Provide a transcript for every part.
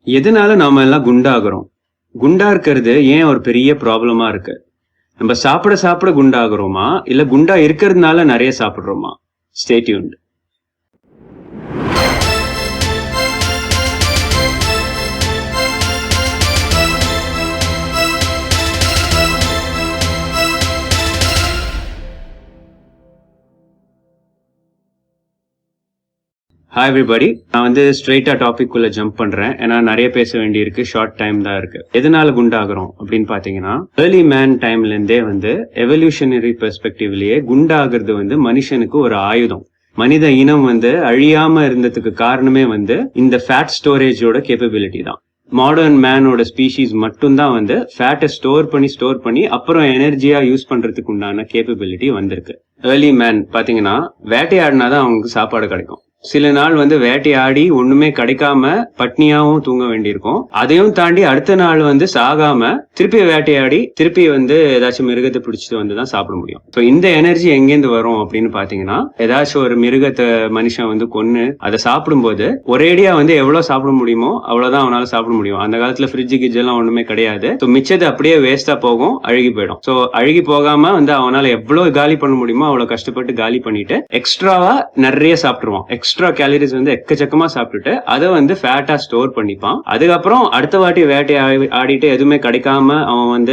எதனால நாம எல்லாம் குண்டாகிறோம்? குண்டா இருக்கிறது ஏன் ஒரு பெரிய ப்ராப்ளமா இருக்கு? நம்ம சாப்பிட சாப்பிட குண்டாகிறோமா? இல்ல குண்டா இருக்கிறதுனால நிறைய சாப்பிடுறோமா? Stay tuned. Hi everybody. நான் ஸ்ட்ரெயிட்டா டாபிக் குள்ள ஜம்ப் பண்றேன். ஏன்னா நிறைய பேச வேண்டியிருக்கு, ஷார்ட் டைம் தான் இருக்கு. எதனால குண்டாகிறோம் அப்படின்னு பாத்தீங்கன்னா, ஏர்லி மேன் டைம்ல இருந்தே எவல்யூஷனரி பெர்ஸ்பெக்டிவ்லயே குண்டாகிறது மனுஷனுக்கு ஒரு ஆயுதம். மனித இனம் அழியாம இருந்ததுக்கு காரணமே இந்த ஃபேட் ஸ்டோரேஜோட கேப்பபிலிட்டி தான். மாடர்ன் மேனோட ஸ்பீஷீஸ் மட்டும்தான் ஃபேட்டை ஸ்டோர் பண்ணி அப்புறம் எனர்ஜியா யூஸ் பண்றதுக்கு உண்டான கேப்பபிலிட்டி வந்திருக்கு. ஏர்லி மேன் பாத்தீங்கன்னா வேட்டையாடினாதான் அவங்களுக்கு சாப்பாடு கிடைக்கும். சில நாள் வேட்டையாடி ஒண்ணுமே கிடைக்காம பட்னியாவும் தூங்க வேண்டியிருக்கும். அதையும் தாண்டி அடுத்த நாள் சாகாம திருப்பி வேட்டையாடி திருப்பி ஏதாச்சும் மிருகத்தை பிடிச்சிட்டு வந்துதான் சாப்பிட முடியும். ஸோ இந்த எனர்ஜி எங்கேருந்து வரும் அப்படின்னு பாத்தீங்கன்னா, ஏதாச்சும் ஒரு மிருகத்தை மனுஷன் கொன்னு அதை சாப்பிடும்போது ஒரேடியா எவ்வளவு சாப்பிட முடியுமோ அவ்வளவுதான் அவனால சாப்பிட முடியும். அந்த காலத்துல ஃப்ரிட்ஜ் கிட்ஜ் எல்லாம் ஒண்ணுமே கிடையாது. ஸோ மிச்சத்தை அப்படியே வேஸ்டா போகும், அழுகி போயிடும். ஸோ அழுகி போகாம அவனால எவ்வளவு காலி பண்ண முடியுமோ அவ்வளவு கஷ்டப்பட்டு காலி பண்ணிட்டு எக்ஸ்ட்ராவா நிறைய சாப்பிட்டுருவான். எக்ஸ்ட்ரா கேலரிஸ் எக்கச்சக்கமா சாப்பிட்டுட்டு அதை ஃபேட்டா ஸ்டோர் பண்ணிப்பான். அதுக்கப்புறம் அடுத்த வாட்டி வேட்டை ஆடிட்டு எதுவுமே கிடைக்காம அவன்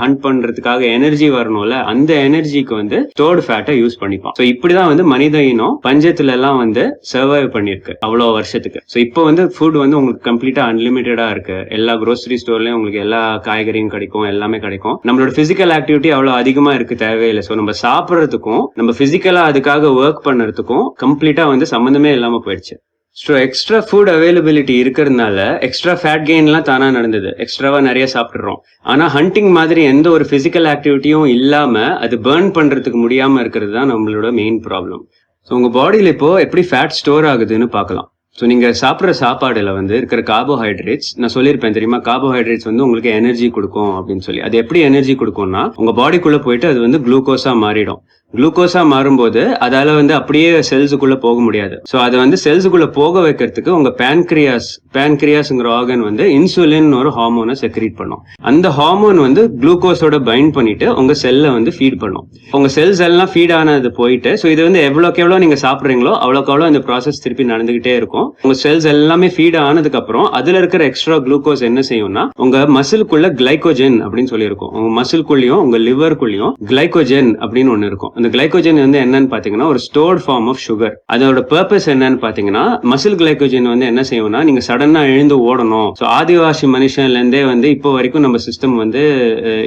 ஹண்ட் பண்றதுக்காக எனர்ஜி வரணும்ல, அந்த எனர்ஜிக்கு ஸ்டோர்டு ஃபேட்டை யூஸ் பண்ணிப்பான். ஸோ இப்படிதான் மனித இனம் பஞ்சத்துல எல்லாம் சர்வைவ் பண்ணிருக்கு அவ்வளவு வருஷத்துக்கு. ஸோ இப்போ ஃபுட் உங்களுக்கு கம்ப்ளீட்டா அன்லிமிட்டடா இருக்கு. எல்லா grocery ஸ்டோர்லயும் உங்களுக்கு எல்லா காய்கறியும் கிடைக்கும், எல்லாமே கிடைக்கும். நம்மளோட பிசிக்கல் ஆக்டிவிட்டி அவ்வளவு அதிகமா இருக்கு தேவையில்லை. ஸோ நம்ம சாப்பிட்றதுக்கும் நம்ம பிசிக்கலா அதுக்காக ஒர்க் பண்றதுக்கும் கம்ப்ளீட்டா சம்பந்தமே இல்லாம போயிடுச்சு. ஸோ எக்ஸ்ட்ரா ஃபுட் அவைலபிலிட்டி இருக்கிறதுனால எக்ஸ்ட்ரா ஃபேட் கெயின் எல்லாம் தானா நடந்தது. எக்ஸ்ட்ராவா நிறைய சாப்பிடுறோம். ஆனா ஹண்டிங் மாதிரி எந்த ஒரு பிசிக்கல் ஆக்டிவிட்டியும் இல்லாம அது பர்ன் பண்றதுக்கு முடியாம இருக்கிறது தான் நம்மளோட மெயின் ப்ராப்ளம். ஸோ உங்க பாடியில இப்போ எப்படி ஃபேட் ஸ்டோர் ஆகுதுன்னு பார்க்கலாம். ஸோ நீங்க சாப்பிட்ற சாப்பாடுல இருக்கிற கார்போஹைட்ரேட்ஸ், நான் சொல்லியிருப்பேன் தெரியுமா, கார்போஹைட்ரேட்ஸ் உங்களுக்கு எனர்ஜி கொடுக்கும் அப்படின்னு சொல்லி. அது எப்படி எனர்ஜி கொடுக்கும்னா, உங்க பாடிக்குள்ள போயிட்டு அது குளுக்கோஸா மாறிடும். குளுக்கோஸா மாறும்போது அதால அப்படியே செல்ஸுக்குள்ள போக முடியாது. ஸோ அதை செல்ஸுக்குள்ள போக வைக்கிறதுக்கு உங்க பேன்கிரியாஸ்ங்கிற ஆர்கன் இன்சுலின் ஒரு ஹார்மோனை செக்ரீட் பண்ணும். அந்த ஹார்மோன் குளுக்கோஸோட பைண்ட் பண்ணிட்டு உங்க செல்ல ஃபீட் பண்ணும். உங்க செல்ஸ் எல்லாம் ஃபீட் ஆனது போயிட்டு, ஸோ இது எவ்வளோக்கு எவ்வளோ நீங்க சாப்பிட்றீங்களோ அவ்வளோக்கு எவ்வளோ இந்த ப்ராசஸ் திருப்பி நடந்துகிட்டே இருக்கும். உங்க செல்ஸ் எல்லாமே ஃபீட் ஆனதுக்கு அப்புறம் அதுல இருக்கிற எக்ஸ்ட்ரா குளுக்கோஸ் என்ன செய்யும்னா, உங்க மசிலுக்குள்ள கிளைகோஜன் அப்படின்னு சொல்லி இருக்கும். உங்க மசிலுக்குள்ளயும் உங்க லிவருக்குள்ளயும் கிளைகோஜன் அப்படின்னு ஒண்ணு இருக்கும். அந்த கிளைகோஜன் என்னன்னு பாத்தீங்கன்னா ஒரு ஸ்டோர்ட் ஃபார்ம் ஆஃப் சுகர். அதோட பர்பஸ் என்னன்னு பாத்தீங்கன்னா, மசில் கிளைகோஜன் என்ன செய்யும்னா, நீங்க சடனா எழுந்து ஓடணும். ஸோ ஆதிவாசி மனுஷன்ல இருந்தே இப்போ வரைக்கும் நம்ம சிஸ்டம்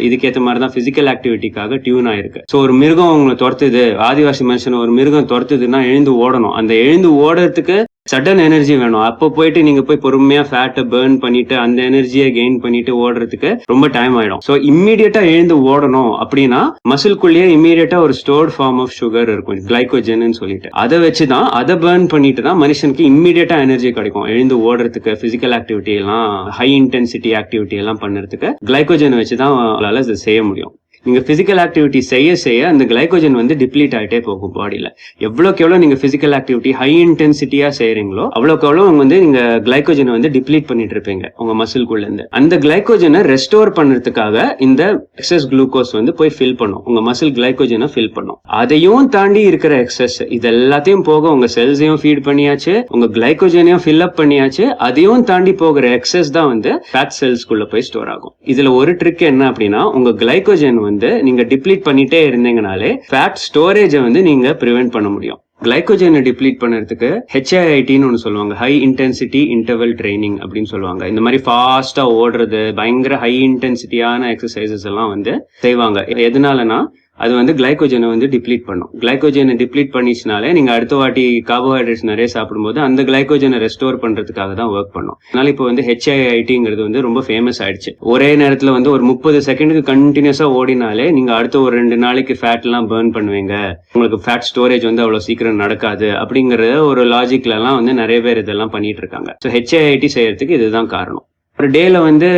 இதுக்கேற்ற மாதிரி தான் பிசிக்கல் ஆக்டிவிட்டிக்காக டியூன் ஆயிருக்கு. ஸோ ஒரு மிருகம் உங்களை துரத்துது, ஆதிவாசி மனுஷன் ஒரு மிருகம் துரத்துதுன்னா எழுந்து ஓடணும். அந்த எழுந்து ஓடுறதுக்கு சடன் எனர்ஜி வேணும். அப்போ போயிட்டு நீங்க போய் பொறுமையா ஃபேட்டை பர்ன் பண்ணிட்டு அந்த எனர்ஜியை கெயின் பண்ணிட்டு ஓடுறதுக்கு ரொம்ப டைம் ஆயிடும். ஸோ இம்மீடியட்டா எழுந்து ஓடணும் அப்படின்னா மசில்குள்ளேயே இம்மீடியட்டா ஒரு ஸ்டோர்ட் ஃபார்ம் ஆஃப் சுகர் இருக்கும், கிளைகோஜன் சொல்லிட்டு. அதை வச்சுதான், அதை பர்ன் பண்ணிட்டு தான் மனுஷனுக்கு இம்மீடியட்டா எனர்ஜி கிடைக்கும் எழுந்து ஓடுறதுக்கு. பிசிக்கல் ஆக்டிவிட்டி எல்லாம், ஹை இன்டென்சிட்டி ஆக்டிவிட்டி எல்லாம் பண்றதுக்கு கிளைகோஜன் வச்சுதான் உங்களால அதை செய்ய முடியும். நீங்க பிசிக்கல் ஆக்டிவிட்டி செய்ய அந்த கிளைகோஜன் டிப்ளீட் ஆகிட்டே போகும் பாடியில. எவ்வளோக்கு எவ்வளோ நீங்க பிசிக்கல் ஆக்டிவிட்டி ஹை இன்டென்சிட்டியா செய்யறீங்களோ அவ்வளோக்கு எவ்வளோ நீங்க கிளைகோஜனை டிப்ளீட் பண்ணிட்டு இருப்பீங்க உங்க மசில்குள்ள இருந்து. அந்த கிளைகோஜனை ரெஸ்டோர் பண்றதுக்காக இந்த எக்ஸஸ் குளுக்கோஸ் போய் ஃபில் பண்ணும், உங்க மசில் கிளைகோஜனை ஃபில் பண்ணும். அதையும் தாண்டி இருக்கிற எக்ஸஸ், இது எல்லாத்தையும் போக உங்க செல்ஸையும் ஃபீட் பண்ணியாச்சு, உங்க கிளைகோஜனையும் ஃபில் அப் பண்ணியாச்சு. அதையும் தாண்டி போகிற எக்ஸஸ் தான் ஃபேட் செல்ஸ்குள்ள போய் ஸ்டோர் ஆகும். இதுல ஒரு ட்ரிக் என்ன அப்படின்னா, உங்க கிளைகோஜன் நீங்க டிப்ளீட் பண்ணிட்டே இருந்தீங்கனாலே ஃபேட் ஸ்டோரேஜை நீங்க பிரிவென்ட் பண்ண முடியும். கிளைகோஜனை டிப்ளீட் பண்றதுக்கு HIIT ஒன்னு சொல்லுவாங்க, ஹை இன்டென்சிட்டி இன்டர்வல் ட்ரைனிங் அப்படின்னு சொல்லுவாங்க. இந்த மாதிரி ஃபாஸ்டா ஓடுறது, பயங்கர ஹை இன்டென்சிட்டியான எக்ஸசைசஸ் எல்லாம் செய்வாங்க. எதனாலனா அது கிளைகோஜனை டிப்ளீட் பண்ணும். கிளைகோஜனை டிப்ளீட் பண்ணிச்சுனாலே நீங்க அடுத்த வாட்டி கார்போஹைட்ரேட்ஸ் நிறைய சாப்பிடும்போது அந்த கிளைகோஜனை ரெஸ்டோர் பண்றதுக்காக தான் ஒர்க் பண்ணும். அதனால இப்போ HIITங்கிறது ரொம்ப ஃபேமஸ் ஆயிடுச்சு. ஒரே நேரத்துல ஒரு 30 செகண்டுக்கு கண்டினியூஸா ஓடினாலே நீங்க அடுத்த ஒரு 2 நாளைக்கு ஃபேட் எல்லாம் பர்ன் பண்ணுவீங்க, உங்களுக்கு ஃபேட் ஸ்டோரேஜ் அவ்வளவு சீக்கிரம் நடக்காது அப்படிங்கிற ஒரு லாஜிக்ல எல்லாம் நிறைய பேர் இதெல்லாம் பண்ணிட்டு இருக்காங்க. ஸோ HIIT செய்யறதுக்கு இதுதான் காரணம். ஒரு டேல வந்து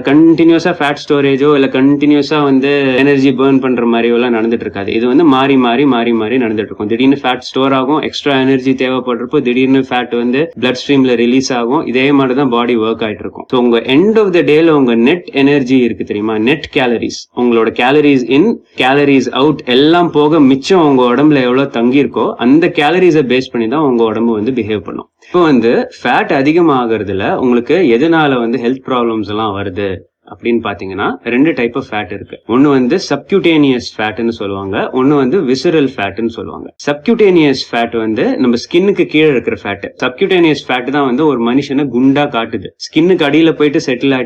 கண்டினியூஸா ஃபேட் ஸ்டோரேஜோ இல்ல கண்டினியூஸா வந்து எனர்ஜி பர்ன் பண்ற மாதிரியோ எல்லாம் நடந்துட்டு இருக்காது. இது வந்து மாறி மாறி மாறி மாறி நடந்துட்டு இருக்கும். திடீர்னு ஃபேட் ஸ்டோர் ஆகும், எக்ஸ்ட்ரா எனர்ஜி தேவைப்படுறப்போ திடீர்னு ஃபேட் வந்து பிளட் ஸ்ட்ரீம்ல ரிலீஸ் ஆகும். இதே மாதிரி தான் பாடி ஒர்க் ஆயிட்டு இருக்கும். ஸோ உங்க எண்ட் ஆஃப் த டேல உங்க நெட் எனர்ஜி இருக்கு தெரியுமா, நெட் கேலரிஸ், உங்களோட கேலரிஸ் இன் கேலரிஸ் அவுட் எல்லாம் போக மிச்சம் உங்க உடம்புல எவ்வளவு தங்கி இருக்கோ அந்த கேலரிஸை பேஸ் பண்ணி தான் உங்க உடம்பு வந்து பிஹேவ் பண்ணும். இப்போ வந்து ஃபேட் அதிகமாகிறதுல உங்களுக்கு எதனால வந்து ஹெல்த் ப்ராப்ளம்ஸ் எல்லாம் வருது அப்படின்னு பாத்தீங்கன்னா 2 டைப் ஆஃப் ஃபேட் இருக்கு. ஒன்னு வந்து சப்கியூட்டேனியஸ் ஃபேட்னு சொல்லுவாங்க, ஒன்னு வந்து விசரல் ஃபேட்னு சொல்லுவாங்க. சப்கியூட்டேனியஸ் ஃபேட் வந்து நம்ம ஸ்கின்னுக்கு கீழே இருக்கிற ஃபேட். சப்கியூட்டேனியஸ் ஃபேட் தான் வந்து ஒரு மனுஷனை குண்டா காட்டுது. ஸ்கின்னுக்கு அடியில போயிட்டு செட்டில்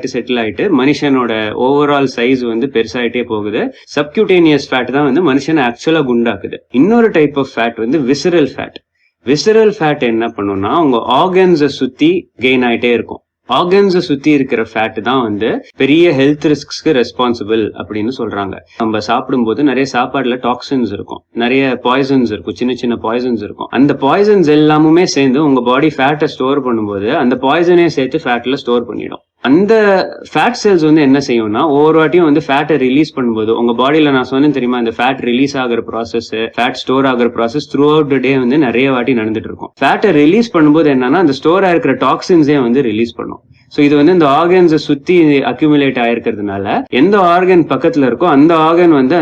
ஆயிட்டு மனுஷனோட ஓவரால் சைஸ் வந்து பெருசாயிட்டே போகுது. சப்கியூட்டேனியஸ் ஃபேட் தான் வந்து மனுஷனை ஆக்சுவலா குண்டாக்குது. இன்னொரு டைப் ஆஃப் ஃபேட் வந்து விசரல் ஃபேட். விசரல் ஃபேட் என்ன பண்ணும்னா உங்க ஆர்கன்ஸை சுத்தி கெயின் ஆயிட்டே இருக்கும். ஆர்கன்ஸை சுத்தி இருக்கிற ஃபேட் தான் வந்து பெரிய ஹெல்த் ரிஸ்க்ஸ்க்கு ரெஸ்பான்சிபிள் அப்படின்னு சொல்றாங்க. நம்ம சாப்பிடும்போது நிறைய சாப்பாடுல டாக்ஸின்ஸ் இருக்கும், நிறைய பாய்சன்ஸ் இருக்கும், சின்ன சின்ன பாய்சன்ஸ் இருக்கும். அந்த பாய்சன்ஸ் எல்லாமுமே சேர்ந்து உங்க பாடி ஃபேட்டை ஸ்டோர் பண்ணும்போது அந்த பாய்சனே சேர்த்து ஃபேட்ல ஸ்டோர் பண்ணிடும். அந்த ஃபேட் செல்ஸ் வந்து என்ன செய்யும்னா ஒவ்வொரு வாட்டியும் வந்து ஃபேட்டை ரிலீஸ் பண்ணும்போது உங்க பாடியில நான் சொன்னேன் தெரியுமா, இந்த ஃபேட் ரிலீஸ் ஆகிற ப்ராசஸ், ஃபேட் ஸ்டோர் ஆகிற ப்ராசஸ் த்ரூ அவுட் த டே வந்து நிறைய வாட்டி நடந்துட்டு இருக்கும். ஃபேட்டை ரிலீஸ் பண்ணும்போது என்னன்னா அந்த ஸ்டோர் ஆயிருக்கிற டாக்ஸின்ஸே வந்து ரிலீஸ் பண்ணும். ஸோ இது வந்து இந்த ஆர்கன்ஸை சுத்தி அக்யூமுலேட் ஆயிருக்கிறதுனால எந்த ஆர்கன் பக்கத்துல இருக்கோ அந்த ஆர்கன் வந்து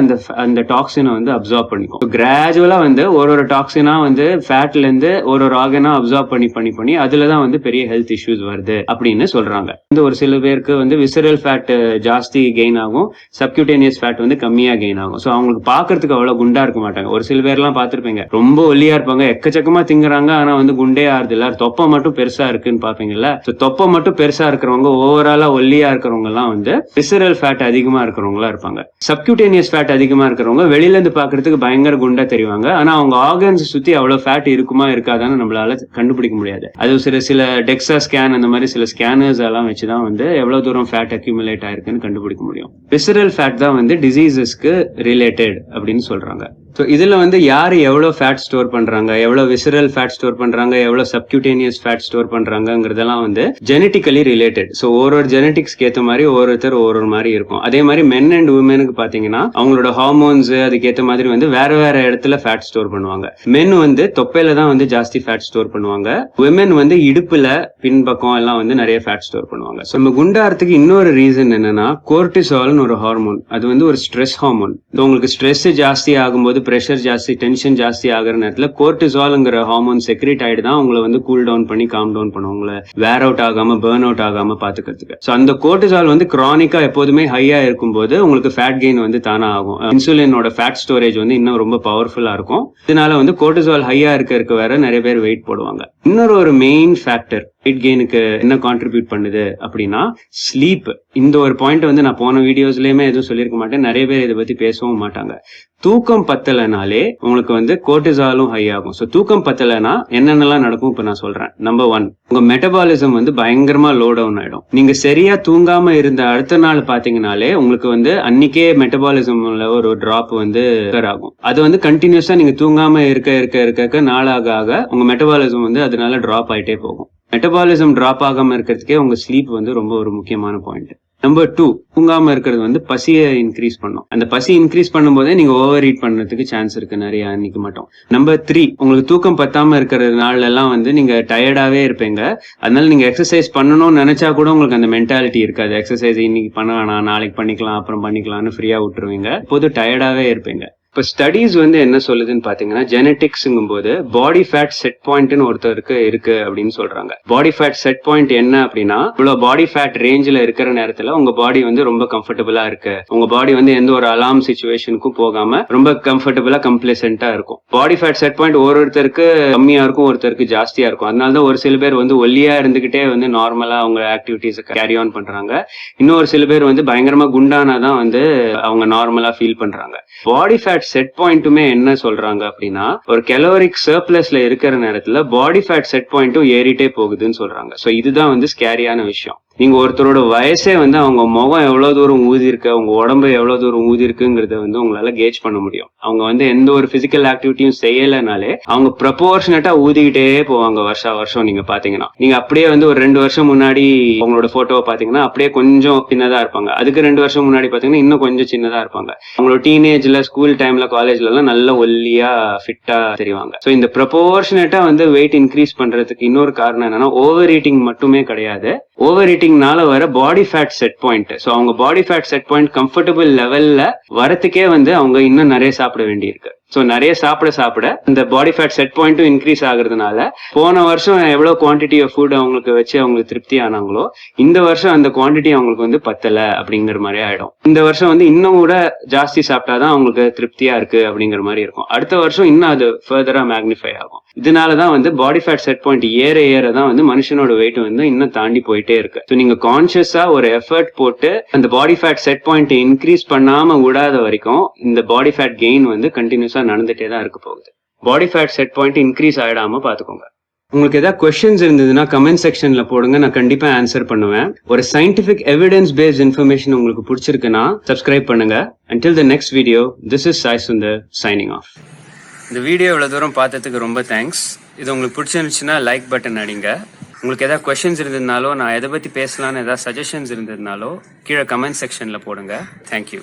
அந்த டாக்ஸினை வந்து அப்சார்ப் பண்ணிக்கும். கிராஜுவலா வந்து ஒரு டாக்ஸினா வந்து ஃபேட்ல இருந்து ஒரு ஆர்கனா அப்சார்ப் பண்ணி அதுலதான் வந்து பெரிய ஹெல்த் இஷ்யூஸ் வருது அப்படின்னு சொல்றாங்க. இந்த ஒரு சில பேருக்கு வந்து விசரல் ஃபேட் ஜாஸ்தி கெயின் ஆகும், சப்கியூட்டேனியஸ் ஃபேட் வந்து கம்மியா கெயின் ஆகும். ஸோ அவங்களுக்கு பாக்குறதுக்கு அவ்வளவு குண்டா இருக்க மாட்டாங்க. ஒரு சில பேர்லாம் பார்த்திருப்பீங்க, ரொம்ப ஒல்லியா இருப்பாங்க, எக்கச்சக்கமா திங்குறாங்க, ஆனா வந்து குண்டே ஆறுது இல்ல, தொப்பை மட்டும் பெருசா இருக்குன்னு பாப்பீங்கல்ல. தொப்பை மட்டும் பெருசா இருக்கிறவங்க, ஓவராலா ஒல்லியா இருக்கிறவங்க எல்லாம் வந்து விசரல் ஃபேட் அதிகமா இருக்கிறவங்களா இருப்பாங்க. சப்கியூட்டேனியஸ் ஃபேட் அதிகமா இருக்கிறவங்க வெளியில இருந்து பாக்குறதுக்கு பயங்கர குண்டா தெரிவாங்க, ஆனா அவங்க ஆர்கன்ஸ் சுத்தி அவ்வளவு ஃபேட் இருக்குமா இருக்காதான்னு நம்மளால கண்டுபிடிக்க முடியாது. அது சில டெக்ஸா ஸ்கேன் அந்த மாதிரி சில ஸ்கேனர்ஸ் எல்லாம் வச்சுதான் வந்து எவ்வளவு தூரம் ஃபேட் அக்யூமுலேட் ஆயிருக்குன்னு கண்டுபிடிக்க முடியும். விசரல் ஃபேட் தான் வந்து டிசீசஸ்க்கு ரிலேட்டட் அப்படின்னு சொல்றாங்க. ஸோ இதுல வந்து யாரு எவ்வளவு ஃபேட் ஸ்டோர் பண்றாங்க, எவ்வளவு விசரல் ஃபேட் ஸ்டோர் பண்றாங்க, எவ்வளவு சப்கியூட்டேனியஸ் ஃபேட் ஸ்டோர் பண்றாங்கிறதெல்லாம் வந்து ஜெனட்டிக்கலி ரிலேட்டட். ஸோ ஒரு ஜெனட்டிக்ஸ்க்கு ஏற்ற மாதிரி ஒவ்வொருத்தர் ஒரு மாதிரி இருக்கும். அதே மாதிரி மென் அண்ட் உமனுக்கு பாத்தீங்கன்னா அவங்களோட ஹார்மோன்ஸ் அதுக்கேற்ற மாதிரி வந்து வேற வேற இடத்துல ஃபேட் ஸ்டோர் பண்ணுவாங்க. மென் வந்து தொப்பையில தான் வந்து ஜாஸ்தி ஃபேட் ஸ்டோர் பண்ணுவாங்க, விமென் வந்து இடுப்புல பின்பக்கம் எல்லாம் வந்து நிறைய ஃபேட் ஸ்டோர் பண்ணுவாங்க. ஸோ நம்ம குண்டாகிறதுக்கு இன்னொரு ரீசன் என்னன்னா கோர்டிசால்னு ஒரு ஹார்மோன், அது வந்து ஒரு ஸ்ட்ரெஸ் ஹார்மோன். உங்களுக்கு ஸ்ட்ரெஸ் ஜாஸ்தி ஆகும்போது, பிரஷர் ஜாஸ்தி, டென்ஷன் ஜாஸ்தி ஆகிற நேரத்துல கோர்டிசால்ங்கிற ஹார்மோன் செக்ரேட் ஆயிட்டு தான் உங்களை வந்து கூல் டவுன் பண்ணி காம் டவுன் பண்ணும், உங்களை வேர் அவுட் ஆகாம பர்ன் அவுட் ஆகாம பாத்துக்கிறதுக்கு. சோ அந்த கோர்டிசால் வந்து கிரானிக்கா எப்போதுமே ஹையா இருக்கும்போது உங்களுக்கு ஃபேட் கெயின் வந்து தானா ஆகும். இன்சுலினோட ஃபேட் ஸ்டோரேஜ் வந்து இன்னும் ரொம்ப பவர்ஃபுல்லா இருக்கும். இதனால வந்து கோர்டிசால் ஹையா இருக்க வேற நிறைய பேர் வெயிட் போடுவாங்க. இன்னொரு ஒரு மெயின் ஃபேக்டர் வெயிட் கெயினுக்கு என்ன கான்ட்ரிபியூட் பண்ணுது அப்படின்னா ஸ்லீப். இந்த ஒரு பாயிண்ட் வந்து நான் போன வீடியோஸ்லயுமே எதுவும் சொல்லியிருக்க மாட்டேன், நிறைய பேர் இதை பத்தி பேசவும் மாட்டாங்க. தூக்கம் பத்தலைனாலே உங்களுக்கு வந்து கோர்டிசாலும் ஹை ஆகும். ஸோ தூக்கம் பத்தலைனா என்னென்னலாம் நடக்கும் இப்ப நான் சொல்றேன். நம்பர் 1, உங்க மெட்டபாலிசம் வந்து பயங்கரமா லோ டவுன் ஆயிடும். நீங்க சரியா தூங்காம இருந்த அடுத்த நாள் பாத்தீங்கன்னாலே உங்களுக்கு வந்து அன்னைக்கே மெட்டபாலிசம்ல ஒரு டிராப் வந்து ஆகும். அது வந்து கண்டினியூஸா நீங்க தூங்காம இருக்க நாளாக ஆக உங்க மெட்டபாலிசம் வந்து அதனால டிராப் ஆயிட்டே போகும். மெட்டபாலிசம் டிராப் ஆகாம இருக்கிறதுக்கே உங்க ஸ்லீப் வந்து ரொம்ப ஒரு முக்கியமான பாயிண்ட். நம்பர் 2, தூங்காம இருக்கிறது வந்து பசியை இன்க்ரீஸ் பண்ணும். அந்த பசி இன்க்ரீஸ் பண்ணும் போதே நீங்க ஓவர் ஈட் பண்றதுக்கு சான்ஸ் இருக்கு நிறைய, அன்னைக்கு மட்டும். நம்பர் 3, உங்களுக்கு தூக்கம் பத்தாம இருக்கிற நாள்ல எல்லாம் வந்து நீங்க டயர்டாவே இருப்பீங்க. அதனால நீங்க எக்ஸசைஸ் பண்ணணும்னு நினைச்சா கூட உங்களுக்கு அந்த மென்டாலிட்டி இருக்காது. எக்ஸசைஸ் இன்னைக்கு பண்ண வேணாம், நாளைக்கு பண்ணிக்கலாம், அப்புறம் பண்ணிக்கலாம்னு ஃப்ரீயா விட்டுருவீங்க. இப்போது டயர்டாவே இருப்பீங்க. இப்ப ஸ்டடீஸ் வந்து என்ன சொல்லுதுன்னு பாத்தீங்கன்னா, ஜெனட்டிக்ஸ்ங்கும் போது பாடி ஃபேட் செட் பாயிண்ட்னு ஒருத்தருக்கு இருக்கு அப்படின்னு சொல்றாங்க. பாடி ஃபேட் செட் பாயிண்ட் என்ன அப்படின்னா, இவ்வளவு பாடி ஃபேட் ரேஞ்சில இருக்கிற நேரத்துல உங்க பாடி வந்து ரொம்ப கம்ஃபர்டபுளா இருக்கு, உங்க பாடி வந்து எந்த ஒரு அலார்ம் சிச்சுவேஷனுக்கும் போகாம ரொம்ப கம்ஃபர்டபுளா கம்ப்ளசென்ட்டா இருக்கும். பாடி ஃபேட் செட் பாயிண்ட் ஒருத்தருக்கு கம்மியா இருக்கும், ஒருத்தருக்கு ஜாஸ்தியா இருக்கும். அதனாலதான் ஒரு சில பேர் வந்து ஒல்லியா இருந்துகிட்டே வந்து நார்மலா அவங்க ஆக்டிவிட்டிஸ் கேரி ஆன் பண்றாங்க. இன்னொரு சில பேர் வந்து பயங்கரமா குண்டானாதான் வந்து அவங்க நார்மலா ஃபீல் பண்றாங்க. பாடி ஃபேட் செட் பாயிண்ட்டுமே என்ன சொல்றாங்க அப்படின்னா, ஒரு கலோரிக் சர்ப்ளஸ்ல இருக்கிற நேரத்துல பாடி ஃபேட் செட் பாயிண்ட்டும் ஏறிட்டே போகுதுன்னு சொல்றாங்க. சோ இதுதான் வந்து ஸ்கேரியான விஷயம். நீங்க ஒருத்தரோட வயசே வந்து அவங்க முகம் எவ்வளவு தூரம் ஊதி இருக்கு, அவங்க உடம்பு எவ்வளவு தூரம் ஊதி இருக்குங்கிறத வந்து உங்களால கேஜ் பண்ண முடியும். அவங்க வந்து எந்த ஒரு பிசிக்கல் ஆக்டிவிட்டியும் செய்யலைனாலே அவங்க ப்ரொபோர்ஷனட்டா ஊதிக்கிட்டே போவாங்க வருஷம் நீங்க பாத்தீங்கன்னா. நீங்க அப்படியே வந்து ஒரு 2 வருஷம் முன்னாடி உங்களோட போட்டோவை பாத்தீங்கன்னா அப்படியே கொஞ்சம் சின்னதா இருப்பாங்க. அதுக்கு 2 வருஷம் முன்னாடி பாத்தீங்கன்னா இன்னும் கொஞ்சம் சின்னதா இருப்பாங்க. அவங்களோட டீனேஜ்ல, ஸ்கூல் டைம்ல, காலேஜ்ல எல்லாம் நல்ல ஒல்லியா ஃபிட்டா தெரிவாங்க. சோ இந்த ப்ரொபோர்ஷனட்டா வந்து வெயிட் இன்க்ரீஸ் பண்றதுக்கு இன்னொரு காரணம் என்னன்னா ஓவர் ஈட்டிங் மட்டுமே கிடையாது. ஓவர் ஈட்டிங்னால வர body fat set point. So அவங்க body fat set point comfortable லெவல்ல வரத்துக்கே வந்து அவங்க இன்னும் நிறைய சாப்பிட வேண்டியிருக்கு. சோ நிறைய சாப்பிட இந்த பாடி ஃபேட் செட் பாயிண்ட்டும் இன்க்ரீஸ் ஆகுறதுனால போன வருஷம் எவ்வளவு குவான்டிட்டி ஆஃப் ஃபுட் அவங்களுக்கு வச்சு அவங்களுக்கு திருப்தி ஆனாங்களோ இந்த வருஷம் அந்த குவான்டிட்டி அவங்களுக்கு வந்து பத்தல அப்படிங்கிற மாதிரி ஆயிடும். இந்த வருஷம் வந்து இன்னும் கூட ஜாஸ்தி சாப்பிட்டாதான் அவங்களுக்கு திருப்தியா இருக்கு அப்படிங்கிற மாதிரி இருக்கும். அடுத்த வருஷம் இன்னும் அது ஃபர்தரா மேக்னிஃபை ஆகும். இதனாலதான் வந்து பாடி ஃபேட் செட் பாயிண்ட் ஏற தான் வந்து மனுஷனோட வெயிட் வந்து இன்னும் தாண்டி போயிட்டே இருக்கு. ஸோ நீங்க கான்சியஸா ஒரு எஃபர்ட் போட்டு அந்த body fat set point increase பண்ணாம விடாத வரைக்கும் இந்த பாடி ஃபேட் கெயின் வந்து கண்டினியூஸா நடந்துட்டே தான் இருக்க போகுது. Body fat set point increase ஆயிடாம பாத்துக்கோங்க. உங்களுக்கு ஏதாவது கொஸ்டின்ஸ் இருந்ததுன்னா கமெண்ட் செக்ஷன்ல போடுங்க, நான் கண்டிப்பா ஆன்சர் பண்ணுவேன். ஒரு சயின்டிபிக் எவிடன்ஸ் பேஸ்ட் இன்ஃபர்மேஷன் உங்களுக்கு பிடிச்சிருக்குன்னா சப்ஸ்கிரைப் பண்ணுங்க. Until the next video, this is Sai Sundar signing off. இந்த வீடியோ இவ்வளவு தூரம் பார்த்ததுக்கு ரொம்ப தேங்க்ஸ். இது உங்களுக்கு பிடிச்சிருந்துச்சுன்னா லைக் பட்டன் அடிங்க. உங்களுக்கு ஏதாவது கொஸ்டின்ஸ் இருந்ததுனாலோ, நான் எதை பத்தி பேசலாம்னு ஏதாவது சஜஷன்ஸ் இருந்ததுனாலோ கீழே கமெண்ட் செக்ஷன்ல போடுங்க. தேங்க்யூ.